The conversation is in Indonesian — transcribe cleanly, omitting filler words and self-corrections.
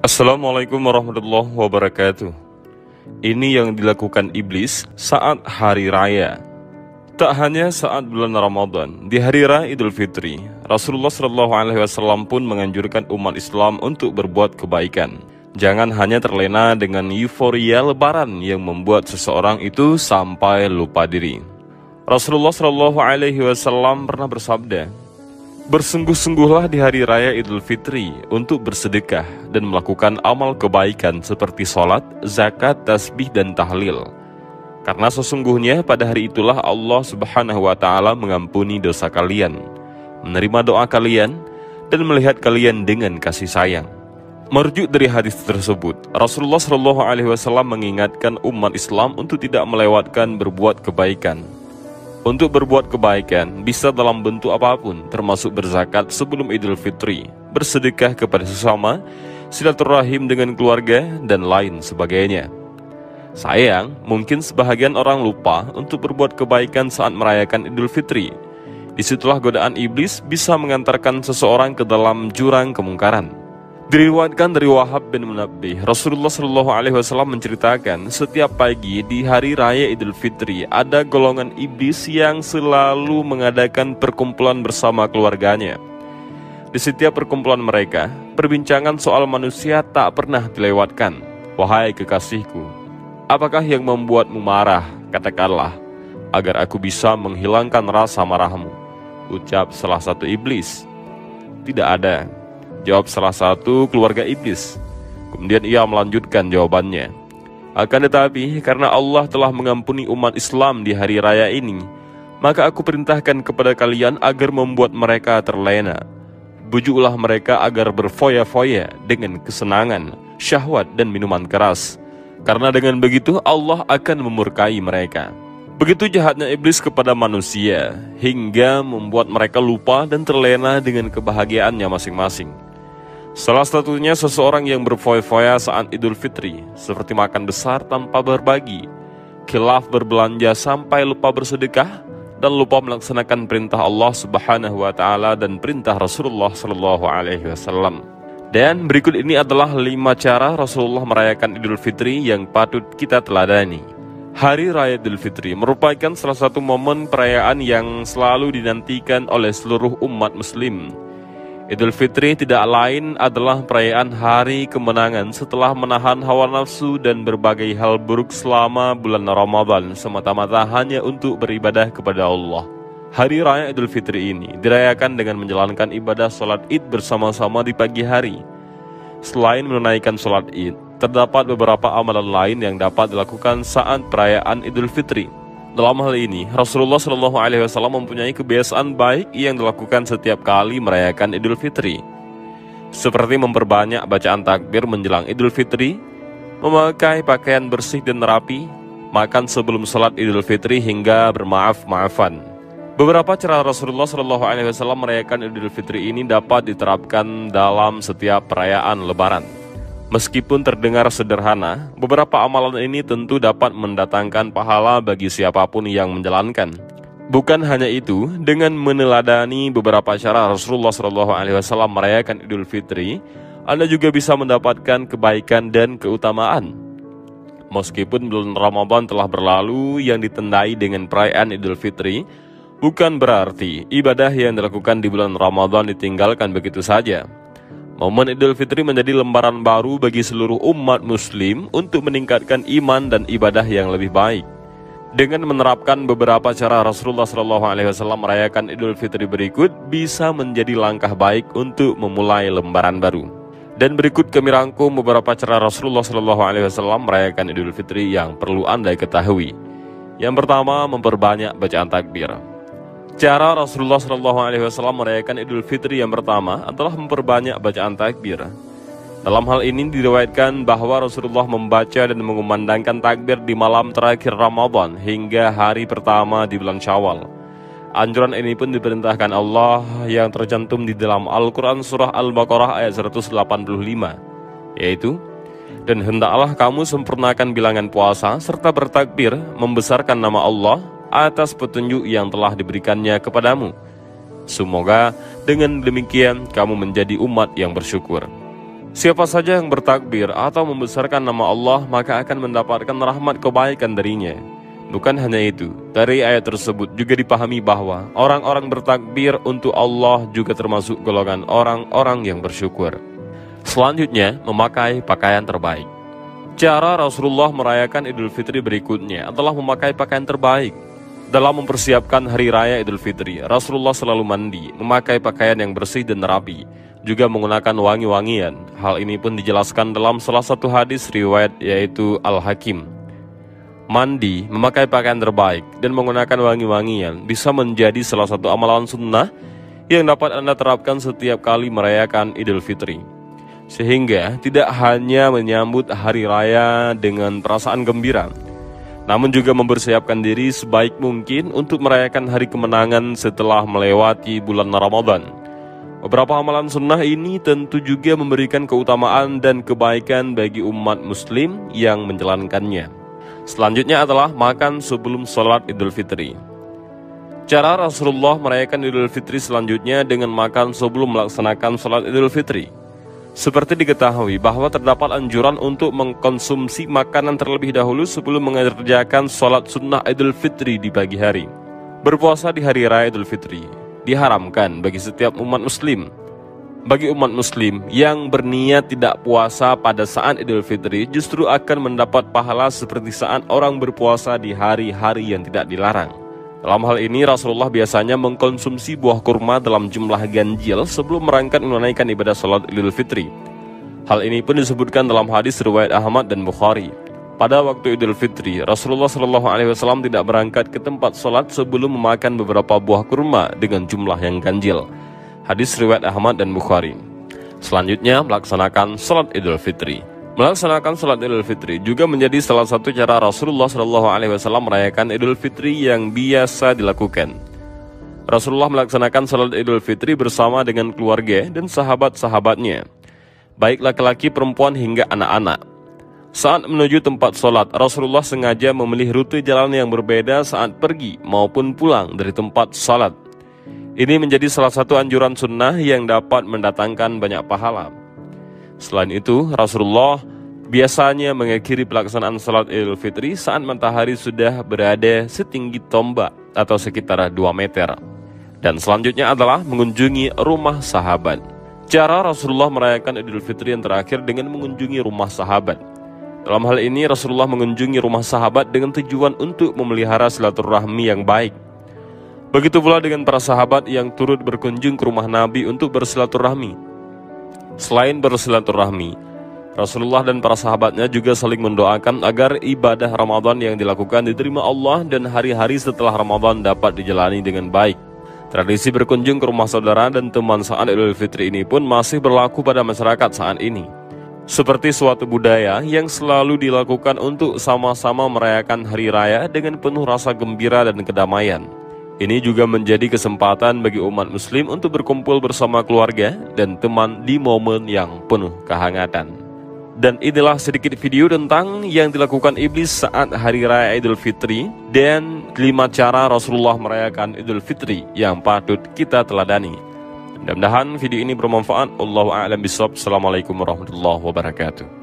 Assalamualaikum warahmatullahi wabarakatuh. Ini yang dilakukan iblis saat hari raya. Tak hanya saat bulan Ramadan, di hari raya Idul Fitri, Rasulullah SAW pun menganjurkan umat Islam untuk berbuat kebaikan. Jangan hanya terlena dengan euforia lebaran yang membuat seseorang itu sampai lupa diri. Rasulullah SAW pernah bersabda, "Bersungguh-sungguhlah di hari raya Idul Fitri untuk bersedekah dan melakukan amal kebaikan seperti sholat, zakat, tasbih, dan tahlil. Karena sesungguhnya pada hari itulah Allah Subhanahu wa Ta'ala mengampuni dosa kalian, menerima doa kalian, dan melihat kalian dengan kasih sayang." Merujuk dari hadis tersebut, Rasulullah SAW mengingatkan umat Islam untuk tidak melewatkan berbuat kebaikan. Untuk berbuat kebaikan bisa dalam bentuk apapun, termasuk berzakat sebelum Idul Fitri, bersedekah kepada sesama, silaturahim dengan keluarga, dan lain sebagainya. Sayang, mungkin sebahagian orang lupa untuk berbuat kebaikan saat merayakan Idul Fitri. Disitulah godaan iblis bisa mengantarkan seseorang ke dalam jurang kemungkaran. Diriwayatkan dari Wahab bin Munabbih, Rasulullah SAW menceritakan setiap pagi di hari raya Idul Fitri ada golongan iblis yang selalu mengadakan perkumpulan bersama keluarganya. Di setiap perkumpulan mereka, perbincangan soal manusia tak pernah dilewatkan. "Wahai kekasihku, apakah yang membuatmu marah? Katakanlah, agar aku bisa menghilangkan rasa marahmu," ucap salah satu iblis. "Tidak ada," jawab salah satu keluarga iblis. Kemudian ia melanjutkan jawabannya, "Akan tetapi karena Allah telah mengampuni umat Islam di hari raya ini, maka aku perintahkan kepada kalian agar membuat mereka terlena. Bujuklah mereka agar berfoya-foya dengan kesenangan, syahwat, dan minuman keras. Karena dengan begitu Allah akan memurkai mereka." Begitu jahatnya iblis kepada manusia, hingga membuat mereka lupa dan terlena dengan kebahagiaannya masing-masing. Salah satunya seseorang yang berfoya-foya saat Idul Fitri, seperti makan besar tanpa berbagi, khilaf berbelanja sampai lupa bersedekah, dan lupa melaksanakan perintah Allah Subhanahu wa Ta'ala dan perintah Rasulullah SAW. Dan berikut ini adalah 5 cara Rasulullah merayakan Idul Fitri yang patut kita teladani. Hari Raya Idul Fitri merupakan salah satu momen perayaan yang selalu dinantikan oleh seluruh umat muslim. Idul Fitri tidak lain adalah perayaan hari kemenangan setelah menahan hawa nafsu dan berbagai hal buruk selama bulan Ramadan semata-mata hanya untuk beribadah kepada Allah. Hari Raya Idul Fitri ini dirayakan dengan menjalankan ibadah sholat Id bersama-sama di pagi hari. Selain menunaikan sholat Id, terdapat beberapa amalan lain yang dapat dilakukan saat perayaan Idul Fitri. Dalam hal ini, Rasulullah SAW mempunyai kebiasaan baik yang dilakukan setiap kali merayakan Idul Fitri, seperti memperbanyak bacaan takbir menjelang Idul Fitri, memakai pakaian bersih dan rapi, makan sebelum sholat Idul Fitri, hingga bermaaf-maafan. Beberapa cara Rasulullah SAW merayakan Idul Fitri ini dapat diterapkan dalam setiap perayaan Lebaran. Meskipun terdengar sederhana, beberapa amalan ini tentu dapat mendatangkan pahala bagi siapapun yang menjalankan. Bukan hanya itu, dengan meneladani beberapa cara Rasulullah SAW merayakan Idul Fitri, Anda juga bisa mendapatkan kebaikan dan keutamaan. Meskipun bulan Ramadan telah berlalu yang ditandai dengan perayaan Idul Fitri, bukan berarti ibadah yang dilakukan di bulan Ramadan ditinggalkan begitu saja. Momen Idul Fitri menjadi lembaran baru bagi seluruh umat muslim untuk meningkatkan iman dan ibadah yang lebih baik. Dengan menerapkan beberapa cara Rasulullah SAW merayakan Idul Fitri berikut bisa menjadi langkah baik untuk memulai lembaran baru. Dan berikut kami rangkum beberapa cara Rasulullah SAW merayakan Idul Fitri yang perlu Anda ketahui. Yang pertama, memperbanyak bacaan takbir. Cara Rasulullah SAW merayakan Idul Fitri yang pertama adalah memperbanyak bacaan takbir. Dalam hal ini diriwayatkan bahwa Rasulullah membaca dan mengumandangkan takbir di malam terakhir Ramadan hingga hari pertama di bulan Syawal. Anjuran ini pun diperintahkan Allah yang tercantum di dalam Al-Quran Surah Al-Baqarah ayat 185, yaitu, "Dan hendaklah kamu sempurnakan bilangan puasa serta bertakbir membesarkan nama Allah atas petunjuk yang telah diberikannya kepadamu. Semoga dengan demikian kamu menjadi umat yang bersyukur." Siapa saja yang bertakbir atau membesarkan nama Allah, maka akan mendapatkan rahmat kebaikan darinya. Bukan hanya itu, dari ayat tersebut juga dipahami bahwa orang-orang bertakbir untuk Allah juga termasuk golongan orang-orang yang bersyukur. Selanjutnya, memakai pakaian terbaik. Cara Rasulullah merayakan Idul Fitri berikutnya adalah memakai pakaian terbaik. Dalam mempersiapkan Hari Raya Idul Fitri, Rasulullah selalu mandi, memakai pakaian yang bersih dan rapi, juga menggunakan wangi-wangian. Hal ini pun dijelaskan dalam salah satu hadis riwayat yaitu Al-Hakim. Mandi, memakai pakaian terbaik, dan menggunakan wangi-wangian bisa menjadi salah satu amalan sunnah yang dapat Anda terapkan setiap kali merayakan Idul Fitri. Sehingga tidak hanya menyambut Hari Raya dengan perasaan gembira, namun juga mempersiapkan diri sebaik mungkin untuk merayakan hari kemenangan setelah melewati bulan Ramadan. Beberapa amalan sunnah ini tentu juga memberikan keutamaan dan kebaikan bagi umat muslim yang menjalankannya. Selanjutnya adalah makan sebelum sholat Idul Fitri. Cara Rasulullah merayakan Idul Fitri selanjutnya dengan makan sebelum melaksanakan sholat Idul Fitri. Seperti diketahui bahwa terdapat anjuran untuk mengkonsumsi makanan terlebih dahulu sebelum mengerjakan sholat sunnah Idul Fitri di pagi hari. Berpuasa di Hari Raya Idul Fitri diharamkan bagi setiap umat muslim. Bagi umat muslim yang berniat tidak puasa pada saat Idul Fitri justru akan mendapat pahala seperti saat orang berpuasa di hari-hari yang tidak dilarang. Dalam hal ini Rasulullah biasanya mengkonsumsi buah kurma dalam jumlah ganjil sebelum berangkat menunaikan ibadah salat Idul Fitri. Hal ini pun disebutkan dalam hadis riwayat Ahmad dan Bukhari. Pada waktu Idul Fitri, Rasulullah SAW tidak berangkat ke tempat salat sebelum memakan beberapa buah kurma dengan jumlah yang ganjil. Hadis riwayat Ahmad dan Bukhari. Selanjutnya, melaksanakan salat Idul Fitri. Melaksanakan salat Idul Fitri juga menjadi salah satu cara Rasulullah SAW merayakan Idul Fitri yang biasa dilakukan. Rasulullah melaksanakan salat Idul Fitri bersama dengan keluarga dan sahabat-sahabatnya, baik laki-laki, perempuan hingga anak-anak. Saat menuju tempat salat, Rasulullah sengaja memilih rute jalan yang berbeda saat pergi maupun pulang dari tempat salat. Ini menjadi salah satu anjuran sunnah yang dapat mendatangkan banyak pahala. Selain itu, Rasulullah biasanya mengakhiri pelaksanaan salat Idul Fitri saat matahari sudah berada setinggi tombak atau sekitar 2 meter. Dan selanjutnya adalah mengunjungi rumah sahabat. Cara Rasulullah merayakan Idul Fitri yang terakhir dengan mengunjungi rumah sahabat. Dalam hal ini Rasulullah mengunjungi rumah sahabat dengan tujuan untuk memelihara silaturahmi yang baik. Begitu pula dengan para sahabat yang turut berkunjung ke rumah Nabi untuk bersilaturahmi. Selain bersilaturahmi, Rasulullah dan para sahabatnya juga saling mendoakan agar ibadah Ramadan yang dilakukan diterima Allah dan hari-hari setelah Ramadan dapat dijalani dengan baik. Tradisi berkunjung ke rumah saudara dan teman saat Idul Fitri ini pun masih berlaku pada masyarakat saat ini. Seperti suatu budaya yang selalu dilakukan untuk sama-sama merayakan hari raya dengan penuh rasa gembira dan kedamaian. Ini juga menjadi kesempatan bagi umat muslim untuk berkumpul bersama keluarga dan teman di momen yang penuh kehangatan. Dan inilah sedikit video tentang yang dilakukan iblis saat Hari Raya Idul Fitri dan 5 cara Rasulullah merayakan Idul Fitri yang patut kita teladani. Mudah-mudahan video ini bermanfaat. Allahu a'lam bishawab. Assalamualaikum warahmatullahi wabarakatuh.